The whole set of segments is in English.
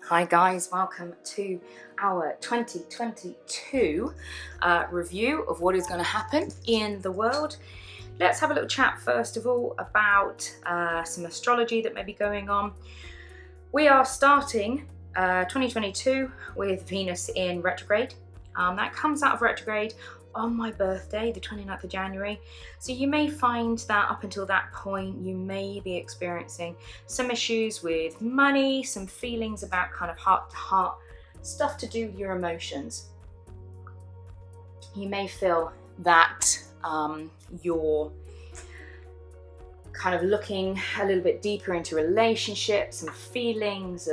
Hi guys, welcome to our 2022 review of what is going to happen in the world. Let's have a little chat first of all about some astrology that may be going on. We are starting 2022 with Venus in retrograde. That comes out of retrograde on my birthday, the 29th of January. So you may find that up until that point, you may be experiencing some issues with money, some feelings about kind of heart to heart, stuff to do with your emotions. You may feel that you're kind of looking a little bit deeper into relationships and feelings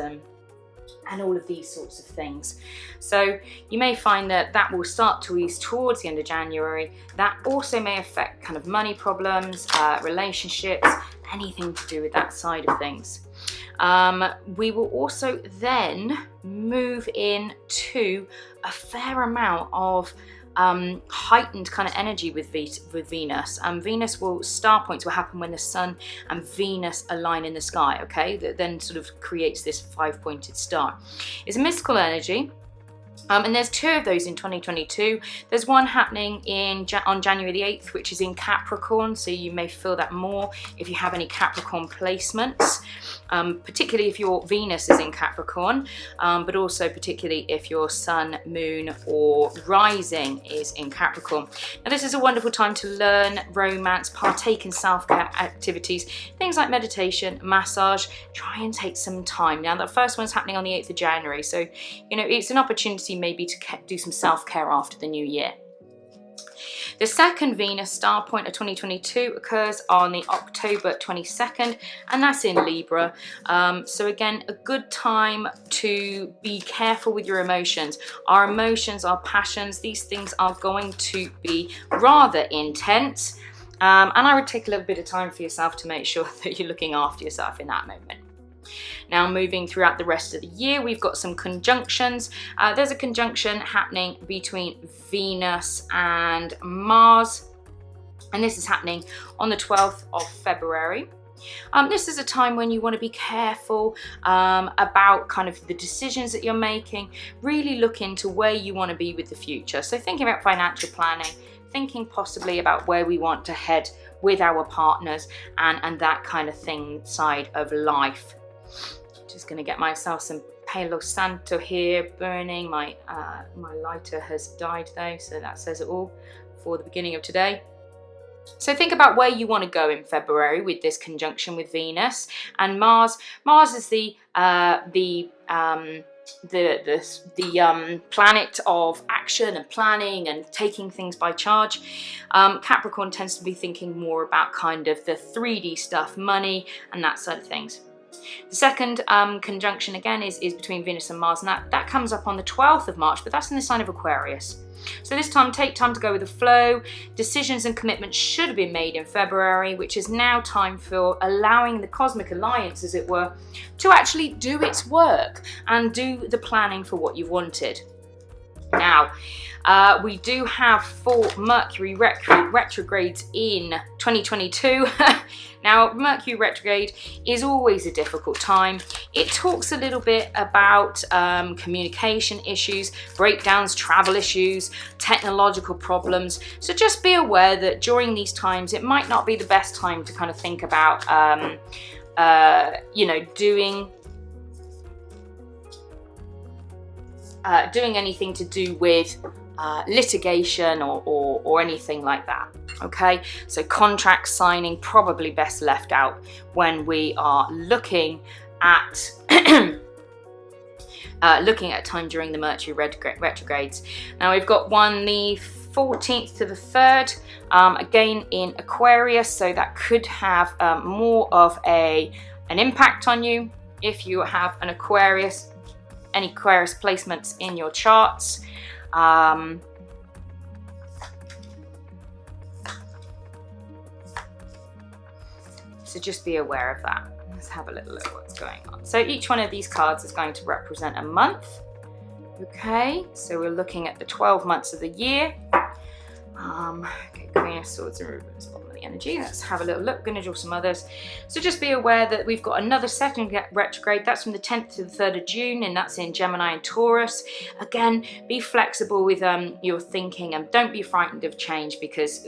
and all of these sorts of things. So you may find that will start to ease towards the end of January. That also may affect kind of money problems, relationships, anything to do with that side of things. We will also then move into a fair amount of heightened kind of energy with Venus. Venus star points will happen when the Sun and Venus align in the sky, okay? That then sort of creates this 5-pointed star. It's a mystical energy. And there's two of those in 2022. There's one happening on January the 8th, which is in Capricorn, so you may feel that more if you have any Capricorn placements, particularly if your Venus is in Capricorn, but also particularly if your Sun, Moon or Rising is in Capricorn. Now this is a wonderful time to learn romance, partake in self-care activities, things like meditation, massage. Try and take some time. Now the first one's happening on the 8th of January, so you know it's an opportunity maybe to do some self-care after the new year. The second Venus star point of 2022 occurs on the October 22nd, and that's in Libra. So again, a good time to be careful with your emotions. Our emotions, our passions, these things are going to be rather intense. And I would take a little bit of time for yourself to make sure that you're looking after yourself in that moment. Now moving throughout the rest of the year, we've got some conjunctions. There's a conjunction happening between Venus and Mars, and this is happening on the 12th of February. This is a time when you want to be careful about kind of the decisions that you're making, really look into where you want to be with the future. So thinking about financial planning, thinking possibly about where we want to head with our partners and that kind of thing side of life. Just going to get myself some Palo Santo here burning. My lighter has died though, so that says it all for the beginning of today. So think about where you want to go in February with this conjunction with Venus and Mars. Mars is the planet of action and planning and taking things by charge. Capricorn tends to be thinking more about kind of the 3D stuff, money and that side of things. The second conjunction again is between Venus and Mars, and that comes up on the 12th of March, but that's in the sign of Aquarius. So this time, take time to go with the flow. Decisions and commitments should have been made in February, which is now time for allowing the cosmic alliance, as it were, to actually do its work and do the planning for what you've wanted. Now, we do have 4 Mercury retrogrades in 2022. Now, Mercury retrograde is always a difficult time. It talks a little bit about communication issues, breakdowns, travel issues, technological problems. So just be aware that during these times, it might not be the best time to kind of think about, doing anything to do with litigation or anything like that. Okay, so contract signing probably best left out when we are looking at time during the Mercury retrogrades. Now we've got one the 14th to the 3rd, again in Aquarius, so that could have more of an impact on you if you have an Aquarius, any Aquarius placements in your charts. So just be aware of that. Let's have a little look at what's going on. So each one of these cards is going to represent a month. Okay, so we're looking at the 12 months of the year. Okay, Queen of Swords and Reverse, bottom of the energy. Let's have a little look. Going to draw some others. So just be aware that we've got another second retrograde. That's from the 10th to the 3rd of June, and that's in Gemini and Taurus. Again, be flexible with your thinking, and don't be frightened of change, because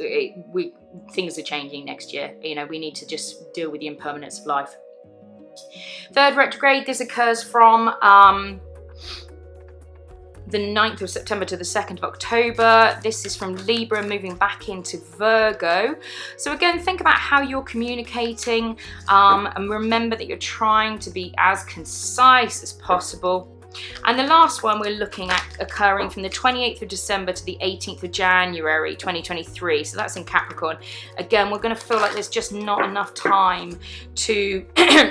things are changing next year. You know, we need to just deal with the impermanence of life. Third retrograde, this occurs from the 9th of September to the 2nd of October. This is from Libra moving back into Virgo. So again, think about how you're communicating, and remember that you're trying to be as concise as possible. And the last one we're looking at occurring from the 28th of December to the 18th of January 2023. So that's in Capricorn. Again, we're going to feel like there's just not enough time to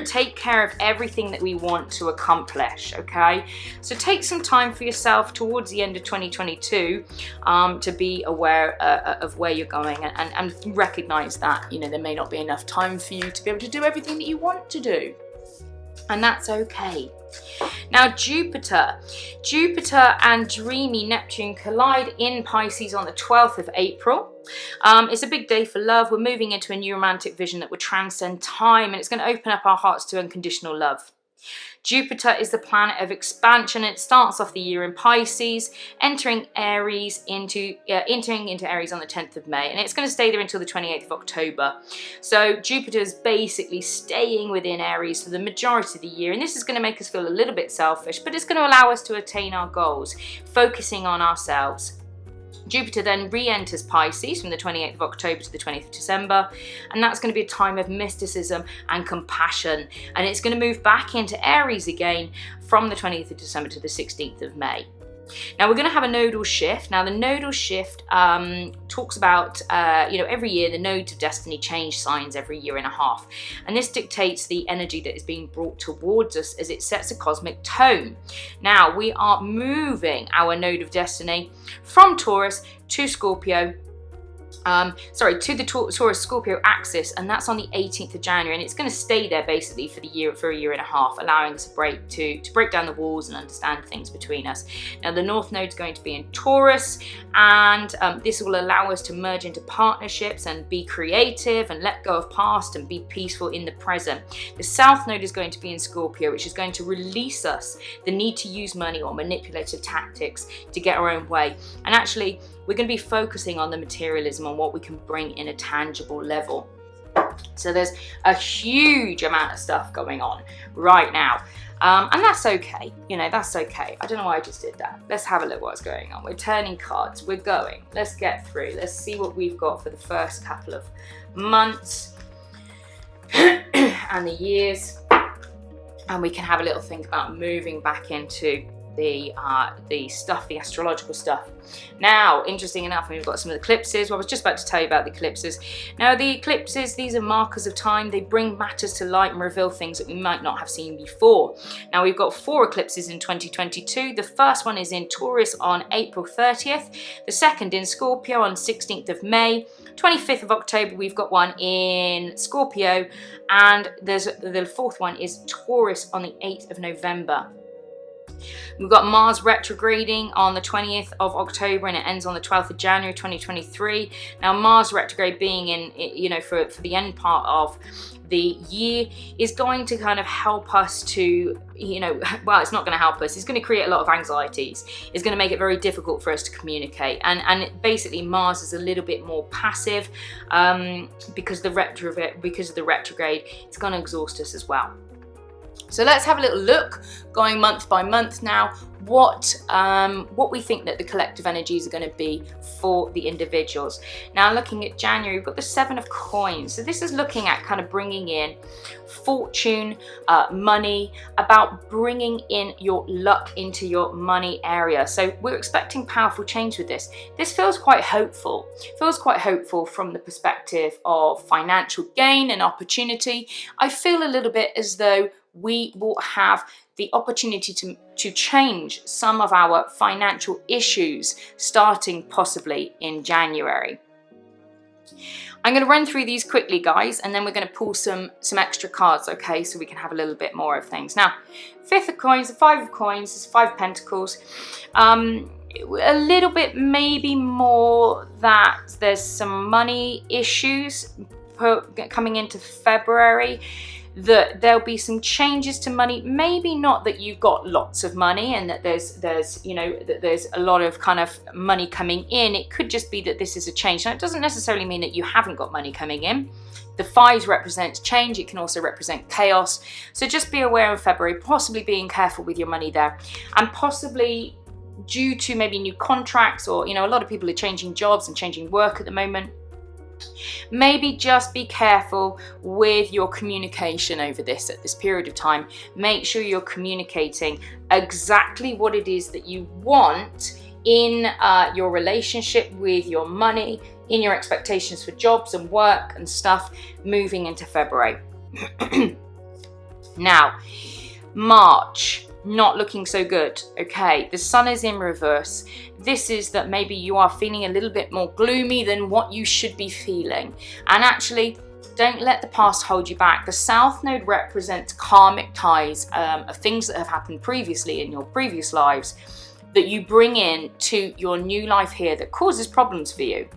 take care of everything that we want to accomplish, okay? So take some time for yourself towards the end of 2022 to be aware of where you're going, and recognize that, you know, there may not be enough time for you to be able to do everything that you want to do. And that's okay. Now Jupiter and dreamy Neptune collide in Pisces on the 12th of April. It's a big day for love. We're moving into a new romantic vision that will transcend time, and it's going to open up our hearts to unconditional love. Jupiter is the planet of expansion. It starts off the year in Pisces, entering into Aries on the 10th of May, and it's going to stay there until the 28th of October. So Jupiter is basically staying within Aries for the majority of the year, and this is going to make us feel a little bit selfish, but it's going to allow us to attain our goals, focusing on ourselves. Jupiter then re-enters Pisces from the 28th of October to the 20th of December, and that's going to be a time of mysticism and compassion, and it's going to move back into Aries again from the 20th of December to the 16th of May. Now we're going to have a nodal shift. Now the nodal shift talks about, every year the nodes of destiny change signs every year and a half. And this dictates the energy that is being brought towards us as it sets a cosmic tone. Now we are moving our node of destiny from Taurus to Scorpio. To the Taurus-Scorpio axis, and that's on the 18th of January, and it's going to stay there basically for a year and a half, allowing us a break to break down the walls and understand things between us. Now the North Node is going to be in Taurus, and this will allow us to merge into partnerships and be creative and let go of past and be peaceful in the present. The South Node is going to be in Scorpio, which is going to release us the need to use money or manipulative tactics to get our own way, and actually we're going to be focusing on the materialism, on what we can bring in a tangible level. So there's a huge amount of stuff going on right now. And that's okay. You know, that's okay. I don't know why I just did that. Let's have a look what's going on. We're turning cards. We're going. Let's get through. Let's see what we've got for the first couple of months and the years. And we can have a little think about moving back into the stuff, the astrological stuff. Now, interesting enough, we've got some of the eclipses. Well, I was just about to tell you about the eclipses. Now, the eclipses, these are markers of time. They bring matters to light and reveal things that we might not have seen before. Now, we've got 4 eclipses in 2022. The first one is in Taurus on April 30th. The second in Scorpio on 16th of May. 25th of October, we've got one in Scorpio. And the fourth one is Taurus on the 8th of November. We've got Mars retrograding on the 20th of October, and it ends on the 12th of January 2023. Now Mars retrograde being in, for the end part of the year is going to kind of help us to, well, it's not going to help us. It's going to create a lot of anxieties. It's going to make it very difficult for us to communicate. And basically Mars is a little bit more passive because of the retrograde. It's going to exhaust us as well. So let's have a little look, going month by month now, what we think that the collective energies are going to be for the individuals. Now looking at January, we've got the 7 of coins. So this is looking at kind of bringing in fortune, money, about bringing in your luck into your money area. So we're expecting powerful change with this. This feels quite hopeful. Feels quite hopeful from the perspective of financial gain and opportunity. I feel a little bit as though we will have the opportunity to change some of our financial issues starting possibly in January. I'm going to run through these quickly, guys, and then we're going to pull some extra cards, okay, so we can have a little bit more of things. Now, 5th of coins, the 5 of coins, is 5 pentacles. a little bit maybe more that there's some money issues coming into February, that there'll be some changes to money. Maybe not that you've got lots of money and that there's you know, that there's a lot of kind of money coming in. It could just be that this is a change. Now, it doesn't necessarily mean that you haven't got money coming in. The 5 represents change. It can also represent chaos. So just be aware in February, possibly being careful with your money there, and possibly due to maybe new contracts, or, you know, a lot of people are changing jobs and changing work at the moment. Maybe just be careful with your communication over this at this period of time. Make sure you're communicating exactly what it is that you want in your relationship with your money, in your expectations for jobs and work and stuff moving into February. Now, March, not looking so good. Okay, the sun is in reverse. This is that maybe you are feeling a little bit more gloomy than what you should be feeling. And actually, don't let the past hold you back. The South Node represents karmic ties of things that have happened previously in your previous lives that you bring in to your new life here that causes problems for you.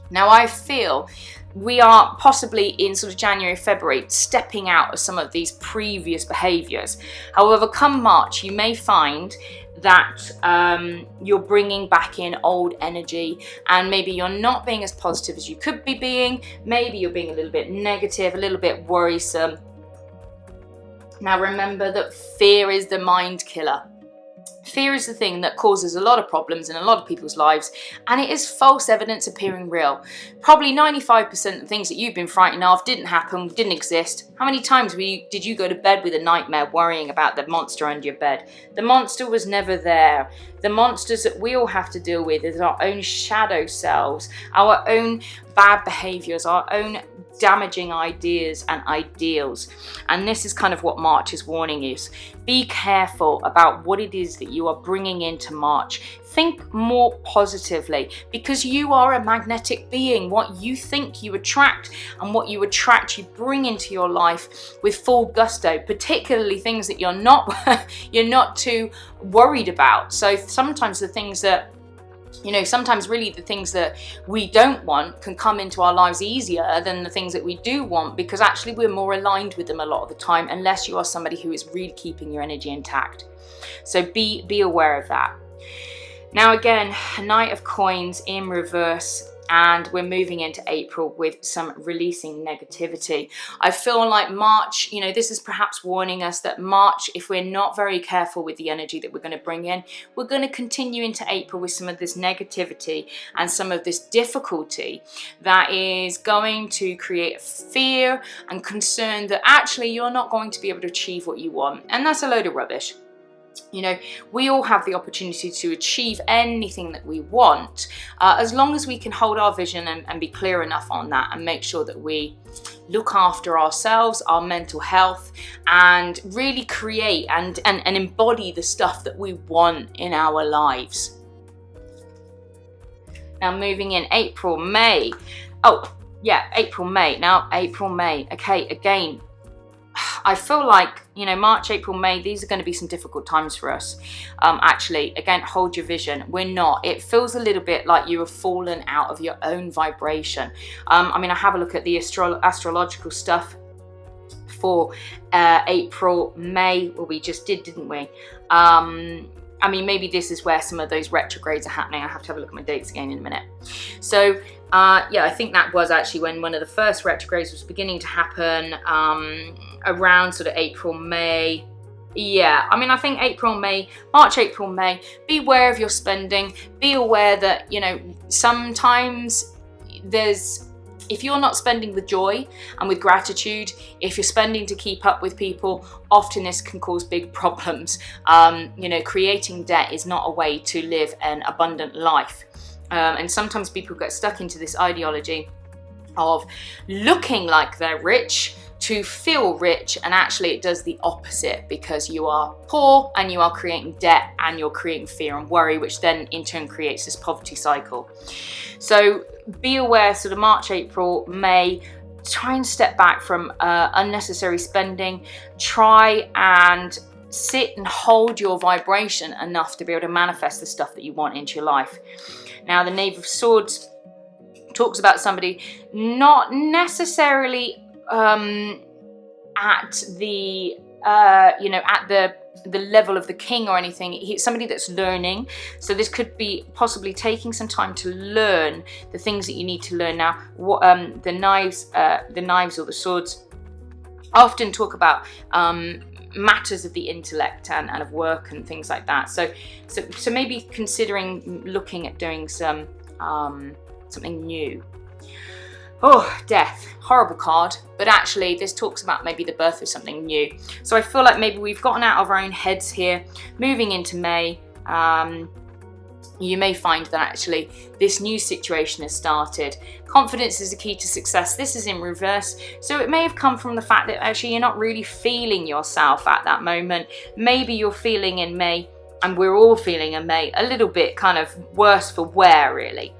Now, I feel we are possibly in sort of January, February, stepping out of some of these previous behaviors. However, come March, you may find that you're bringing back in old energy, and maybe you're not being as positive as you could be being. Maybe you're being a little bit negative, a little bit worrisome. Now, remember that fear is the mind killer. Fear is the thing that causes a lot of problems in a lot of people's lives, and it is false evidence appearing real. Probably 95% of things that you've been frightened of didn't happen, didn't exist. How many times did you go to bed with a nightmare worrying about the monster under your bed? The monster was never there. The monsters that we all have to deal with is our own shadow selves, our own bad behaviors, our own damaging ideas and ideals. And this is kind of what March is warning you. Be careful about what it is that you are bringing into March. Think more positively, because you are a magnetic being. What you think you attract, and what you attract you bring into your life with full gusto, particularly things that you're not too worried about. So sometimes the things that, you know, sometimes really the things that we don't want can come into our lives easier than the things that we do want, because actually we're more aligned with them a lot of the time, unless you are somebody who is really keeping your energy intact. So be aware of that. Now, again, Knight of Coins in reverse, and we're moving into April with some releasing negativity. I feel like March, you know, this is perhaps warning us that March, if we're not very careful with the energy that we're going to bring in, we're going to continue into April with some of this negativity and some of this difficulty that is going to create fear and concern that actually you're not going to be able to achieve what you want. And that's a load of rubbish. You know, we all have the opportunity to achieve anything that we want, as long as we can hold our vision and be clear enough on that, and make sure that we look after ourselves, our mental health, and really create and embody the stuff that we want in our lives. Now, moving in April, May. Oh, yeah, April, May. Now, April, May. Okay, again, I feel like, you know, March, April, May, these are going to be some difficult times for us. Actually, again, hold your vision. We're not. It feels a little bit like you have fallen out of your own vibration. I mean, I have a look at the astrological stuff for April, May. Well, we just did, didn't we? I mean, maybe this is where some of those retrogrades are happening. I have to have a look at my dates again in a minute. So, yeah, I think that was actually when one of the first retrogrades was beginning to happen, around sort of April, May. Yeah, I mean, I think April, May, March, April, May, be aware of your spending. Be aware that, you know, sometimes if you're not spending with joy and with gratitude, if you're spending to keep up with people, often this can cause big problems. You know, creating debt is not a way to live an abundant life. And sometimes people get stuck into this ideology of looking like they're rich to feel rich, and actually it does the opposite, because you are poor and you are creating debt and you're creating fear and worry, which then in turn creates this poverty cycle. So be aware, sort of March, April, May, try and step back from unnecessary spending. Try and sit and hold your vibration enough to be able to manifest the stuff that you want into your life. Now, the Knave of Swords talks about somebody not necessarily at the at the level of the king or anything. He's somebody that's learning. So this could be possibly taking some time to learn the things that you need to learn. Now, what the knives or the swords often talk about matters of the intellect and of work and things like that. So maybe considering looking at doing some something new. Oh, death, horrible card, but actually this talks about maybe the birth of something new. So I feel like maybe we've gotten out of our own heads here. Moving into May, you may find that actually this new situation has started. Confidence is the key to success. This is in reverse. So it may have come from the fact that actually you're not really feeling yourself at that moment. Maybe you're feeling in May, and we're all feeling in May, a little bit kind of worse for wear, really.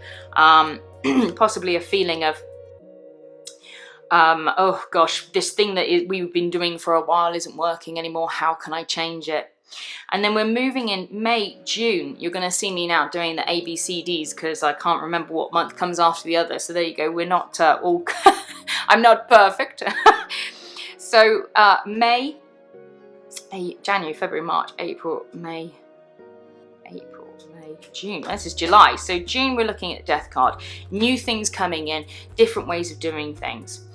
Possibly a feeling of, oh gosh, this thing that we've been doing for a while isn't working anymore. How can I change it? And then we're moving in May, June. You're going to see me now doing the ABCDs because I can't remember what month comes after the other. So there you go. We're not all, I'm not perfect. So May, January, February, March, April, May, June. This is July. So June, we're looking at the death card. New things coming in, different ways of doing things.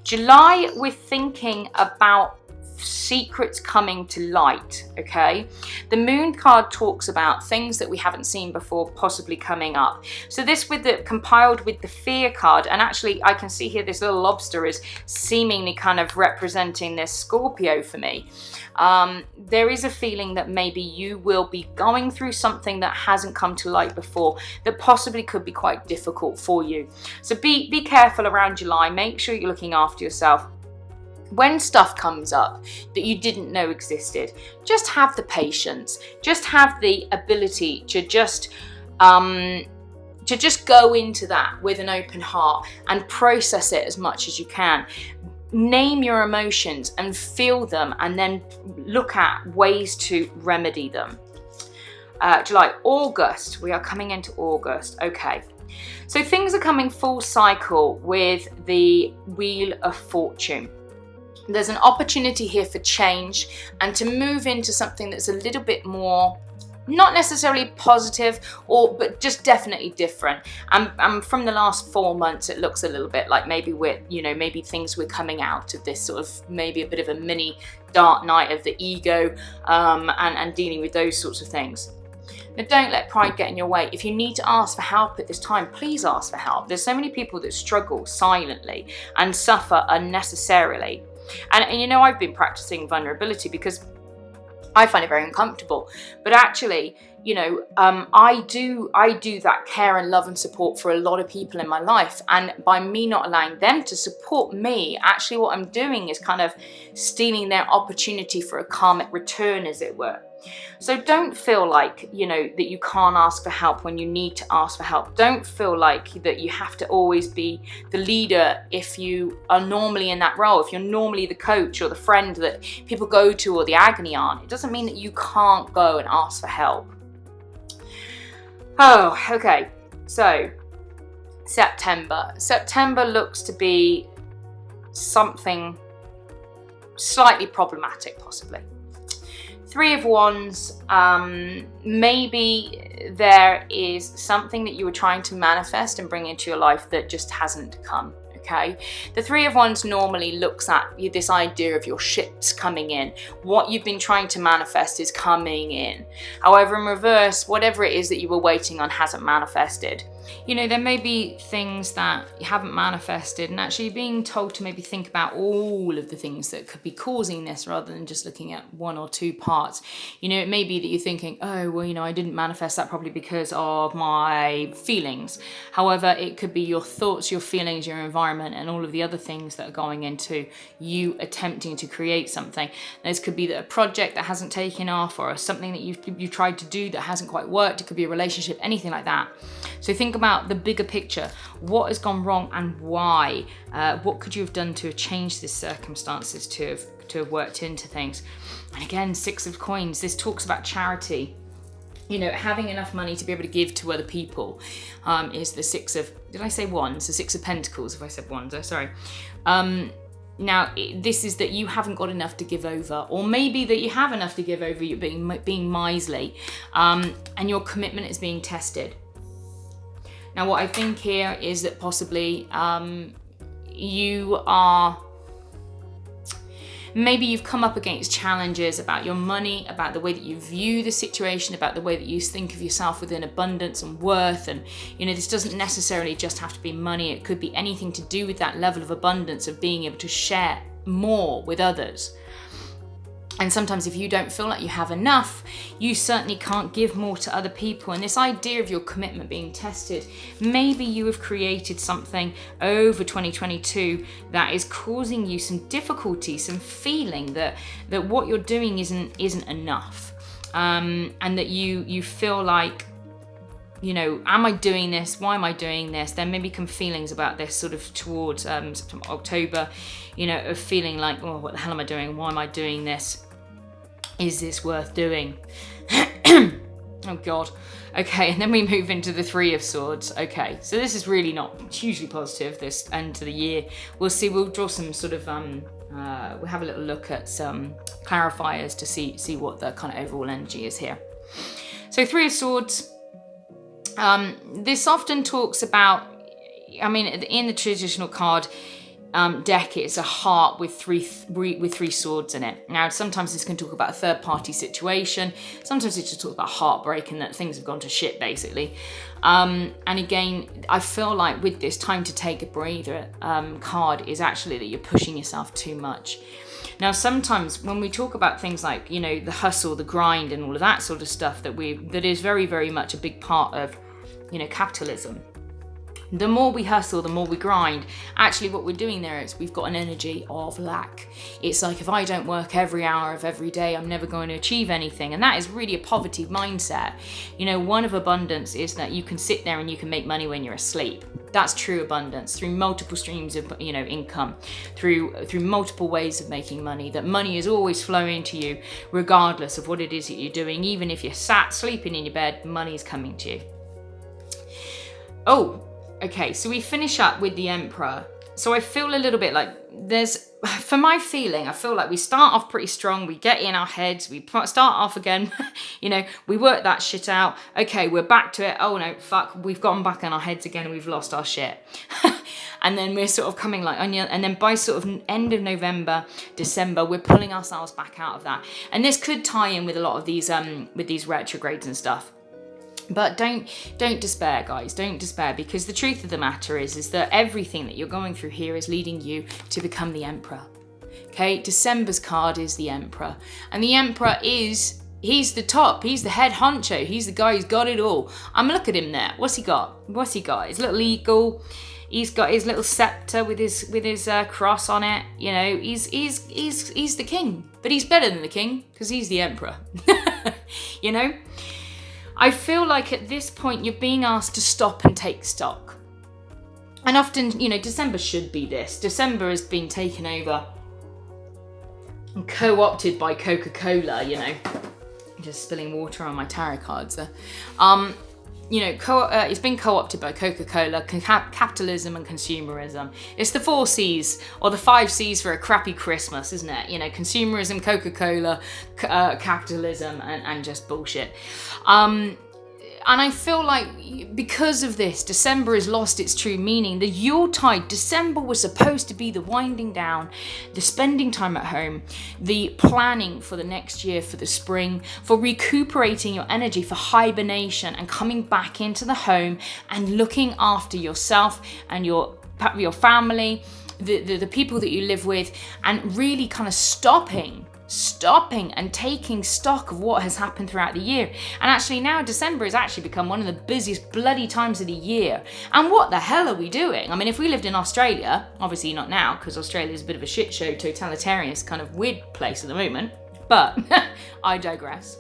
July, we're thinking about secrets coming to light, okay? The moon card talks about things that we haven't seen before possibly coming up. So this compiled with the fear card, and actually I can see here this little lobster is seemingly kind of representing this Scorpio for me. There is a feeling that maybe you will be going through something that hasn't come to light before that possibly could be quite difficult for you. So be careful around July. Make sure you're looking after yourself. When stuff comes up that you didn't know existed, just have the patience, just have the ability to just go into that with an open heart and process it as much as you can. Name your emotions and feel them, and then look at ways to remedy them. July, August, we are coming into August. Okay, so things are coming full cycle with the Wheel of Fortune. There's an opportunity here for change and to move into something that's a little bit more, not necessarily positive, but just definitely different. And from the last 4 months, it looks a little bit like maybe maybe things we're coming out of this sort of maybe a bit of a mini dark night of the ego, and dealing with those sorts of things. Now, don't let pride get in your way. If you need to ask for help at this time, please ask for help. There's so many people that struggle silently and suffer unnecessarily. And I've been practicing vulnerability because I find it very uncomfortable. But actually, I do that care and love and support for a lot of people in my life. And by me not allowing them to support me, actually what I'm doing is kind of stealing their opportunity for a karmic return, as it were. So don't feel like, that you can't ask for help when you need to ask for help. Don't feel like that you have to always be the leader if you are normally in that role. If you're normally the coach or the friend that people go to or the agony aunt, it doesn't mean that you can't go and ask for help. Oh, okay. So September looks to be something slightly problematic, possibly. 3 of Wands, maybe there is something that you were trying to manifest and bring into your life that just hasn't come, okay? The 3 of Wands normally looks at this idea of your ships coming in. What you've been trying to manifest is coming in. However, in reverse, whatever it is that you were waiting on hasn't manifested. There may be things that you haven't manifested, and actually being told to maybe think about all of the things that could be causing this rather than just looking at 1 or 2 parts. It may be that you're thinking, oh, well, I didn't manifest that probably because of my feelings. However, it could be your thoughts, your feelings, your environment, and all of the other things that are going into you attempting to create something. This could be that a project that hasn't taken off, or something that you've tried to do that hasn't quite worked. It could be a relationship, anything like that. So think think about the bigger picture. What has gone wrong and why? What could you have done to have changed the circumstances to have worked into things? And again, 6 of coins, this talks about charity. You know, having enough money to be able to give to other people is the 6 of, did I say wands? The 6 of pentacles, if I said wands, sorry. Now, this is that you haven't got enough to give over, or maybe that you have enough to give over, you're being miserly, and your commitment is being tested. Now, what I think here is that possibly maybe you've come up against challenges about your money, about the way that you view the situation, about the way that you think of yourself within abundance and worth. And, you know, this doesn't necessarily just have to be money. It could be anything to do with that level of abundance, of being able to share more with others. And sometimes if you don't feel like you have enough, you certainly can't give more to other people. And this idea of your commitment being tested, maybe you have created something over 2022 that is causing you some difficulty, some feeling that what you're doing isn't enough. And that you feel like, you know, am I doing this? Why am I doing this? There may become feelings about this sort of towards September, October, you know, of feeling like, oh, what the hell am I doing? Why am I doing this? Is this worth doing? Oh God. Okay, and then we move into the 3 of Swords. Okay, so this is really not hugely positive, this end to the year. We'll see, we'll draw some sort of, we'll have a little look at some clarifiers to see what the kind of overall energy is here. So 3 of Swords, this often talks about, I mean, in the traditional card deck, it's a heart with three swords in it. Now, sometimes this can talk about a third-party situation. Sometimes it just talks about heartbreak and that things have gone to shit, basically. And again, I feel like with this time to take a breather card is actually that you're pushing yourself too much. Now, sometimes when we talk about things like, you know, the hustle, the grind, and all of that sort of stuff that is very, very much a big part of, you know, capitalism. The more we hustle, the more we grind. Actually, what we're doing there is we've got an energy of lack. It's like, if I don't work every hour of every day, I'm never going to achieve anything. And that is really a poverty mindset. You know, one of abundance is that you can sit there and you can make money when you're asleep. That's true abundance, through multiple streams of, you know, income, through multiple ways of making money. That money is always flowing to you, regardless of what it is that you're doing. Even if you're sat sleeping in your bed, money is coming to you. Oh, okay, so we finish up with the Emperor. So I feel a little bit like for my feeling, I feel like we start off pretty strong, we get in our heads, we start off again, you know, we work that shit out. Okay, we're back to it. Oh no, fuck, we've gotten back in our heads again and we've lost our shit. And then we're sort of coming like, and then by sort of end of November, December, we're pulling ourselves back out of that. And this could tie in with a lot of these, with these retrogrades and stuff. But don't despair, guys. Don't despair, because the truth of the matter is that everything that you're going through here is leading you to become the Emperor. Okay, December's card is the Emperor, and the Emperor he's the top. He's the head honcho. He's the guy who's got it all. Look at him there. What's he got? His little eagle. He's got his little scepter with his cross on it. You know, he's the king, but he's better than the king because he's the Emperor. You know. I feel like at this point you're being asked to stop and take stock. And often, you know, December should be this. December has been taken over and co-opted by Coca-Cola, you know. Just spilling water on my tarot cards there. You know, it's been co-opted by Coca-Cola, capitalism and consumerism. It's the 4 C's, or the 5 C's for a crappy Christmas, isn't it? You know, consumerism, Coca-Cola, capitalism, and just bullshit. And I feel like because of this, December has lost its true meaning. The Yuletide, December was supposed to be the winding down, the spending time at home, the planning for the next year, for the spring, for recuperating your energy, for hibernation and coming back into the home and looking after yourself and your family, the people that you live with, and really kind of stopping and taking stock of what has happened throughout the year. And actually now December has actually become one of the busiest bloody times of the year. And what the hell are we doing? I mean, if we lived in Australia, obviously not now, because Australia is a bit of a shit show, totalitarian, kind of weird place at the moment, but I digress.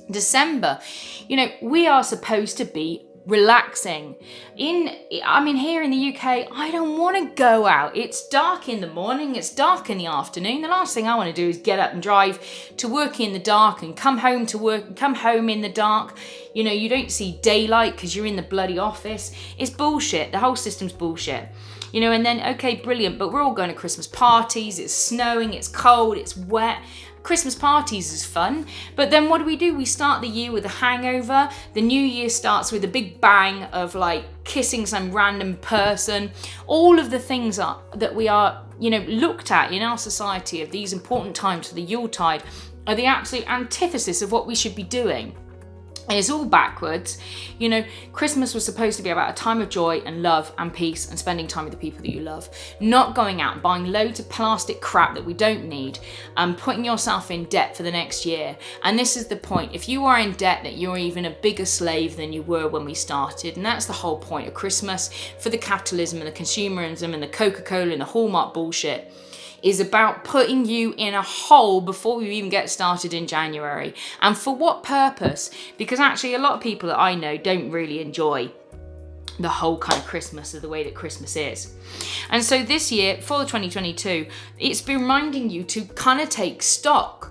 December, you know, we are supposed to be relaxing. Here in the UK, I don't want to go out. It's dark in the morning, it's dark in the afternoon. The last thing I want to do is get up and drive to work in the dark and come home to work and come home in the dark. You know, you don't see daylight because you're in the bloody office. It's bullshit. The whole system's bullshit. You know, and then, okay, brilliant, but we're all going to Christmas parties. It's snowing, it's cold, it's wet. Christmas parties is fun, but then what do? We start the year with a hangover. The new year starts with a big bang of like kissing some random person. All of the things that we are, you know, looked at in our society of these important times for the Yuletide are the absolute antithesis of what we should be doing. And it's all backwards. You know, Christmas was supposed to be about a time of joy and love and peace and spending time with the people that you love. Not going out and buying loads of plastic crap that we don't need and putting yourself in debt for the next year. And this is the point. If you are in debt, that you're even a bigger slave than you were when we started. And that's the whole point of Christmas for the capitalism and the consumerism and the Coca-Cola and the Hallmark bullshit. Is about putting you in a hole before you even get started in January. And for what purpose? Because actually a lot of people that I know don't really enjoy the whole kind of Christmas or the way that Christmas is. And so this year, for the 2022, it's been reminding you to kind of take stock,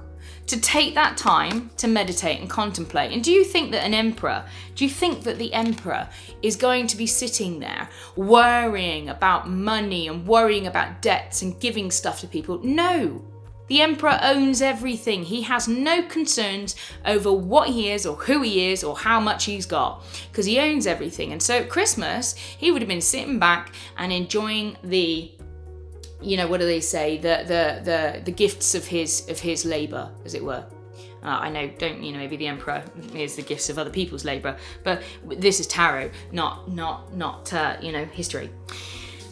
to take that time to meditate and contemplate. And do you think that the emperor is going to be sitting there worrying about money and worrying about debts and giving stuff to people? No. The emperor owns everything. He has no concerns over what he is or who he is or how much he's got, because he owns everything. And so at Christmas, he would have been sitting back and enjoying the, you know, what do they say? The gifts of his labor, as it were. I know, maybe the emperor is the gifts of other people's labor, but this is tarot, not history.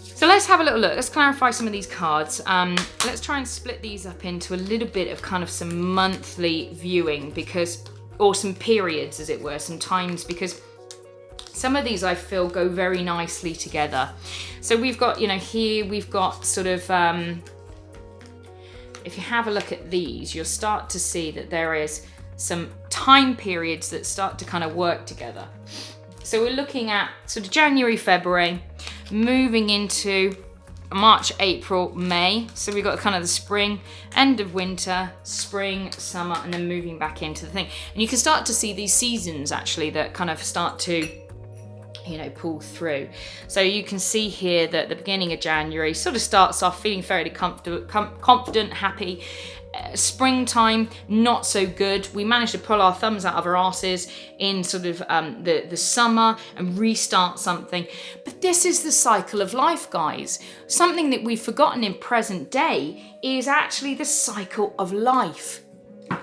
So let's have a little look. Let's clarify some of these cards. Let's try and split these up into a little bit of kind of some monthly viewing, or some periods, as it were, some times, because some of these I feel go very nicely together. So we've got, here we've got sort of, if you have a look at these, you'll start to see that there is some time periods that start to kind of work together. So we're looking at sort of January, February, moving into March, April, May. So we've got kind of the spring, end of winter, spring, summer, and then moving back into the thing. And you can start to see these seasons actually that kind of start to, pull through. So you can see here that the beginning of January sort of starts off feeling fairly confident, happy. Springtime, not so good. We managed to pull our thumbs out of our asses in sort of the summer and restart something. But this is the cycle of life, guys. Something that we've forgotten in present day is actually the cycle of life.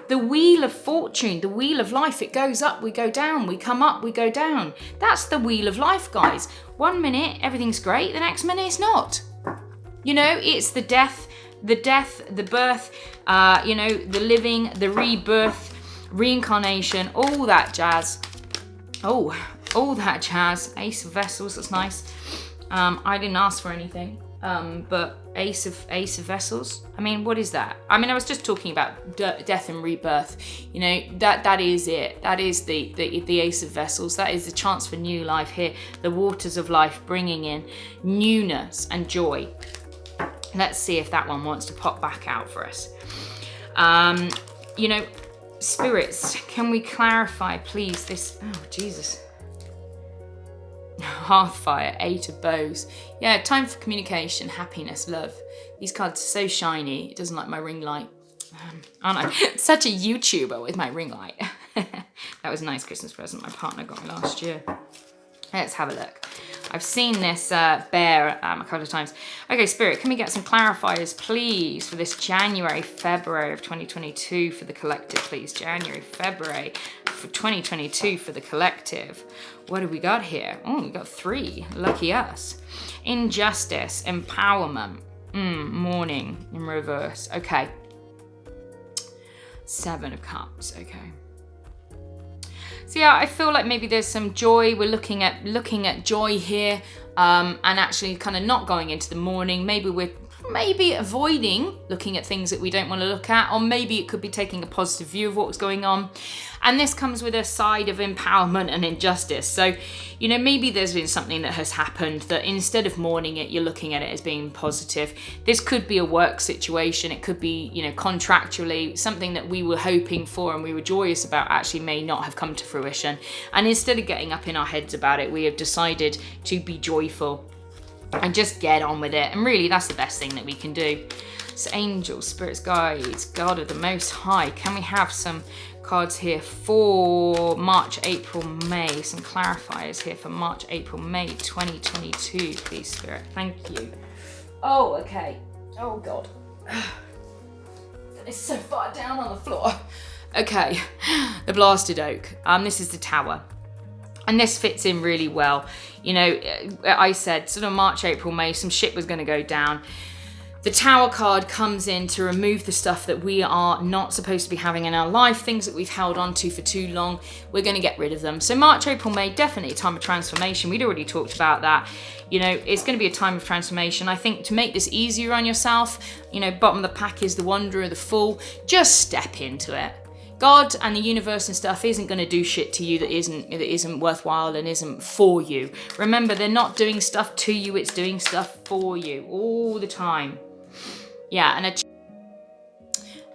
The wheel of fortune, the wheel of life, it goes up, we go down, we come up, we go down. That's the wheel of life, guys. 1 minute, everything's great, the next minute it's not. It's the death, the birth, the living, the rebirth, reincarnation, all that jazz. Oh, all that jazz. Ace of Vessels, that's nice. I didn't ask for anything. But Ace of Vessels, what is that? I was just talking about death and rebirth. That is it. That is the Ace of Vessels. That is the chance for new life here. The waters of life bringing in newness and joy. Let's see if that one wants to pop back out for us. Spirits, can we clarify, please, this? Oh, Jesus. Hearthfire, 8 of Bows. Yeah, time for communication, happiness, love. These cards are so shiny. It doesn't like my ring light. Aren't I? Such a YouTuber with my ring light. That was a nice Christmas present my partner got me last year. Let's have a look. I've seen this bear a couple of times. Okay, Spirit, can we get some clarifiers, please, for this January, February of 2022 for the collective, please? January, February for 2022 for the collective. What have we got here? Oh, we got 3. Lucky us. Injustice, empowerment, mourning in reverse. Okay. 7 of Cups. Okay. So yeah, I feel like maybe there's some joy. We're looking at joy here, and actually kind of not going into the mourning. Maybe we're maybe avoiding looking at things that we don't want to look at, or maybe it could be taking a positive view of what's going on. And this comes with a side of empowerment and injustice. So, you know, maybe there's been something that has happened that instead of mourning it, you're looking at it as being positive. This could be a work situation. It could be, you know, contractually, something that we were hoping for and we were joyous about actually may not have come to fruition. And instead of getting up in our heads about it, we have decided to be joyful and just get on with it. And really, that's the best thing that we can do. So angels, spirits, guides, God of the Most High, can we have some cards here for March, April, May? Some clarifiers here for March, April, May 2022, please, Spirit. Thank you. Oh, okay. Oh, God. It's so far down on the floor. Okay, the blasted oak. This is the Tower. And this fits in really well. You know, I said sort of March, April, May, some shit was going to go down. The Tower card comes in to remove the stuff that we are not supposed to be having in our life, things that we've held on to for too long. We're going to get rid of them. So March, April, May, definitely a time of transformation. We'd already talked about that. You know, it's going to be a time of transformation. I think to make this easier on yourself, you know, bottom of the pack is the Wanderer, the Fool. Just step into it. God and the universe and stuff isn't going to do shit to you that isn't worthwhile and isn't for you. Remember, they're not doing stuff to you, it's doing stuff for you all the time. Yeah, and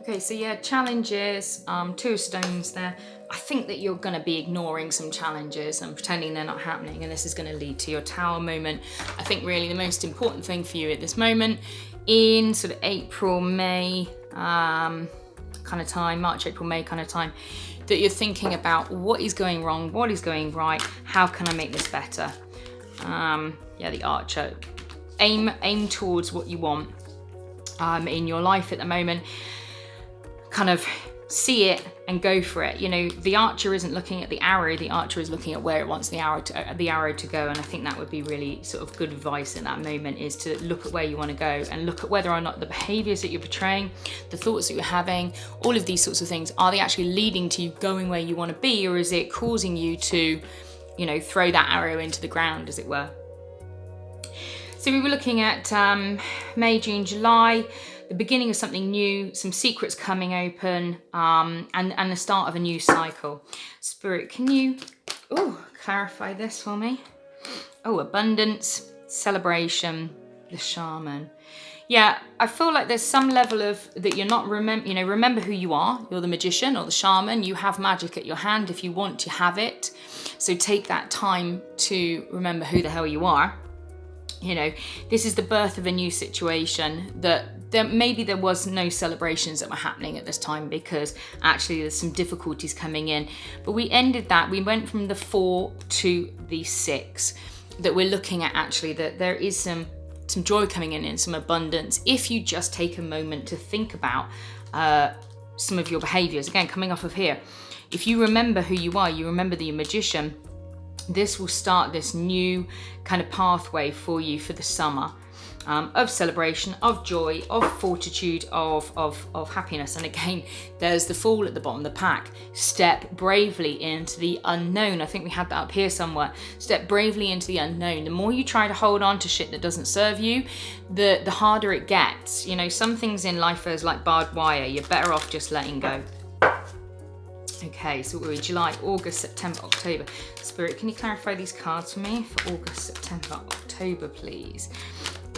okay, so yeah, challenges, 2 stones there. I think that you're going to be ignoring some challenges and pretending they're not happening, and this is going to lead to your Tower moment. I think really the most important thing for you at this moment in sort of April, May, kind of time, March, April, May kind of time, that you're thinking about what is going wrong, what is going right, how can I make this better? Yeah, the Archer. Aim towards what you want in your life at the moment. Kind of see it and go for it. You know, the Archer isn't looking at the arrow, the Archer is looking at where it wants the arrow to go, and I think that would be really sort of good advice in that moment, is to look at where you want to go and look at whether or not the behaviors that you're portraying, the thoughts that you're having, all of these sorts of things, are they actually leading to you going where you want to be, or is it causing you to, you know, throw that arrow into the ground, as it were. So we were looking at May, June, July, the beginning of something new, some secrets coming open, and the start of a new cycle. Spirit, can you clarify this for me? Oh, abundance, celebration, the shaman. Yeah, I feel like there's some level of that you're not remember who you are. You're the magician or the shaman. You have magic at your hand if you want to have it. So take that time to remember who the hell you are. You know, this is the birth of a new situation that maybe there was no celebrations that were happening at this time because actually there's some difficulties coming in. But we ended that. We went from the 4 to the 6, that we're looking at actually that there is some joy coming in and some abundance if you just take a moment to think about some of your behaviors. Again, coming off of here, if you remember who you are, you remember the magician, this will start this new kind of pathway for you for the summer of celebration, of joy, of fortitude, of happiness. And again, there's the Fool at the bottom of the pack. Step bravely into the unknown. I think we had that up here somewhere. Step bravely into the unknown. The more you try to hold on to shit that doesn't serve you, the harder it gets. You know, some things in life are like barbed wire. You're better off just letting go. Okay, so we're in July, August, September, October. Spirit, can you clarify these cards for me for August, September, October, please?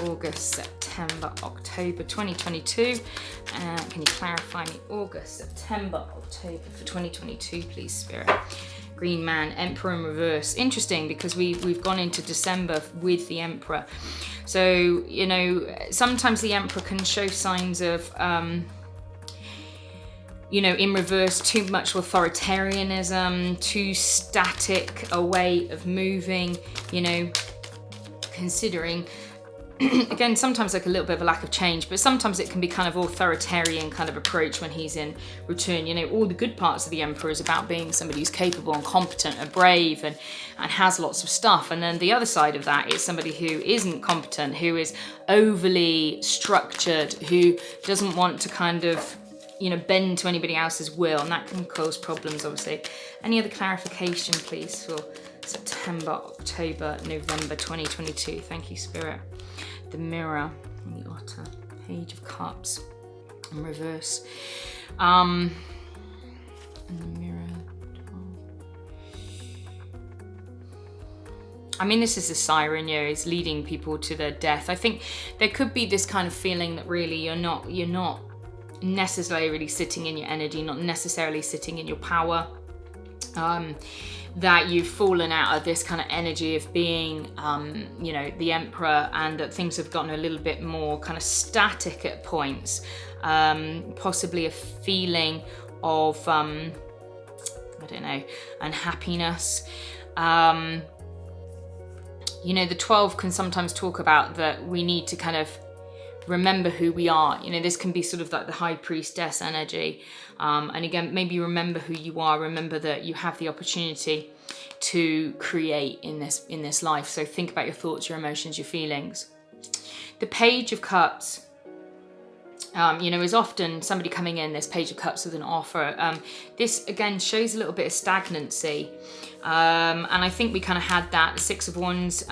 August, September, October 2022. Can you clarify me August, September, October for 2022, please, Spirit? Green Man, Emperor in reverse. Interesting, because we've gone into December with the Emperor. So, you know, sometimes the Emperor can show signs of you know, in reverse, too much authoritarianism, too static a way of moving, you know, considering, again, sometimes like a little bit of a lack of change, but sometimes it can be kind of authoritarian kind of approach when he's in return. You know, all the good parts of the Emperor is about being somebody who's capable and competent and brave and has lots of stuff. And then the other side of that is somebody who isn't competent, who is overly structured, who doesn't want to kind of, you know, bend to anybody else's will, and that can cause problems, obviously. Any other clarification, please, for September, October, November 2022? Thank you, Spirit. The Mirror. And the Otter, Page of Cups in reverse. And the Mirror. I mean, this is a siren, is leading people to their death. I think there could be this kind of feeling that really you're not necessarily really sitting in your energy, not necessarily sitting in your power. That you've fallen out of this kind of energy of being, the emperor, and that things have gotten a little bit more kind of static at points. Possibly a feeling of, unhappiness. The 12 can sometimes talk about that we need to kind of remember who we are. This can be sort of like the high priestess energy. And again, maybe remember who you are. Remember that you have the opportunity to create in this life. So think about your thoughts, your emotions, your feelings. The Page of Cups, is often somebody coming in, this Page of Cups, with an offer. This again shows a little bit of stagnancy. And I think we kind of had that, the Six of Wands.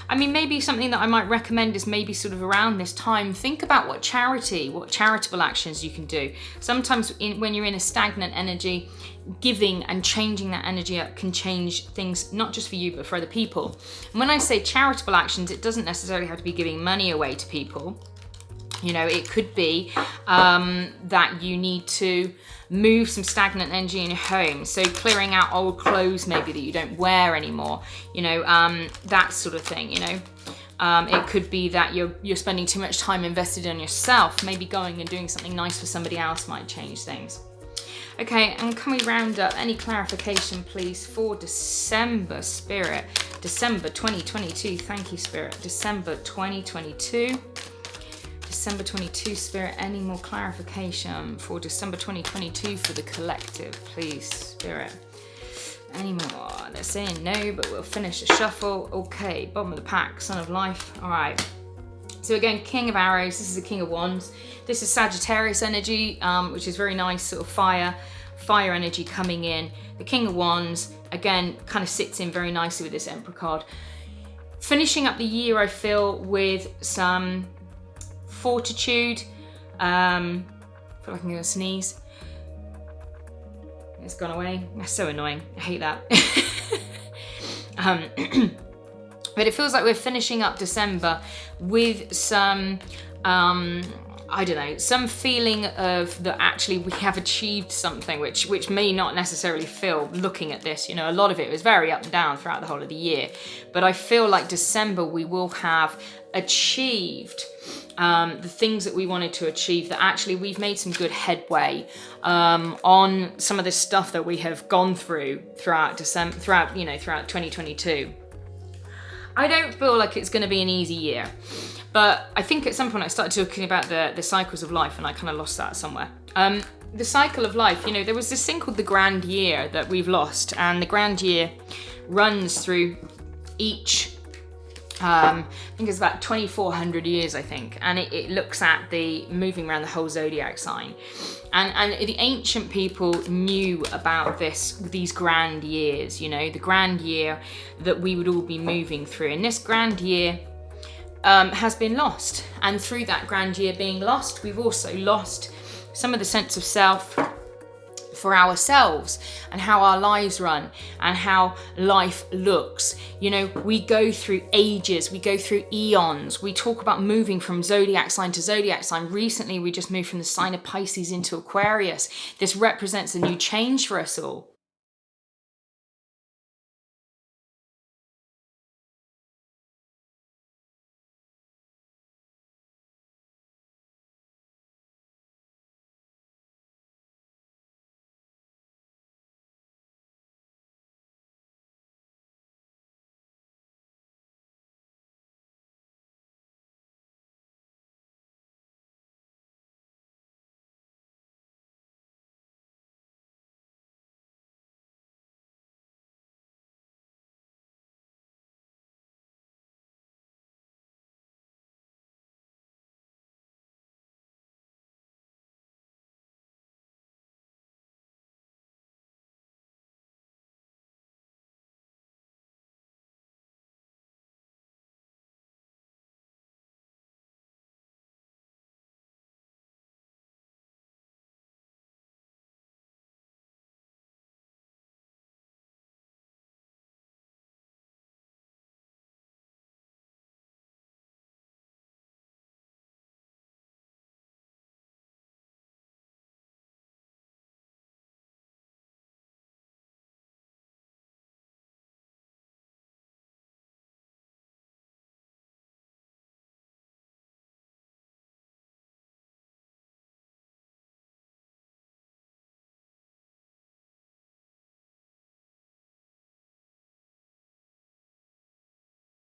Maybe something that I might recommend is maybe sort of around this time, think about what charitable actions you can do. Sometimes when you're in a stagnant energy, giving and changing that energy up can change things, not just for you, but for other people. And when I say charitable actions, it doesn't necessarily have to be giving money away to people. It could be that you need to move some stagnant energy in your home. So clearing out old clothes maybe that you don't wear anymore, that sort of thing, It could be that you're spending too much time invested in yourself. Maybe going and doing something nice for somebody else might change things. Okay, and can we round up any clarification, please, for December, Spirit? December 2022, thank you, Spirit. December 2022. December 22, Spirit, any more clarification for December 2022 for the collective, please, Spirit? Any more? They're saying no, but we'll finish the shuffle. Okay, bottom of the pack, Son of Life. All right. So again, King of Arrows, this is the King of Wands. This is Sagittarius energy, which is very nice, sort of fire energy coming in. The King of Wands, again, kind of sits in very nicely with this Emperor card. Finishing up the year, I feel, with some fortitude. I feel like I'm gonna sneeze. It's gone away. That's so annoying. I hate that. But it feels like we're finishing up December with some, some feeling of that actually we have achieved something, which may not necessarily feel, looking at this, a lot of it was very up and down throughout the whole of the year. But I feel like December we will have achieved the things that we wanted to achieve, that actually we've made some good headway on some of the stuff that we have gone through throughout 2022. I don't feel like it's going to be an easy year, but I think at some point I started talking about the cycles of life, and I kind of lost that somewhere. The cycle of life, there was this thing called the grand year that we've lost, and the grand year runs through each I think it's about 2,400 years, I think, and it looks at the moving around the whole zodiac sign, and the ancient people knew about these grand years, the grand year that we would all be moving through, and this grand year has been lost, and through that grand year being lost, we've also lost some of the sense of self for ourselves and how our lives run and how life looks. We go through ages, we go through eons. We talk about moving from zodiac sign to zodiac sign. Recently, we just moved from the sign of Pisces into Aquarius. This represents a new change for us all.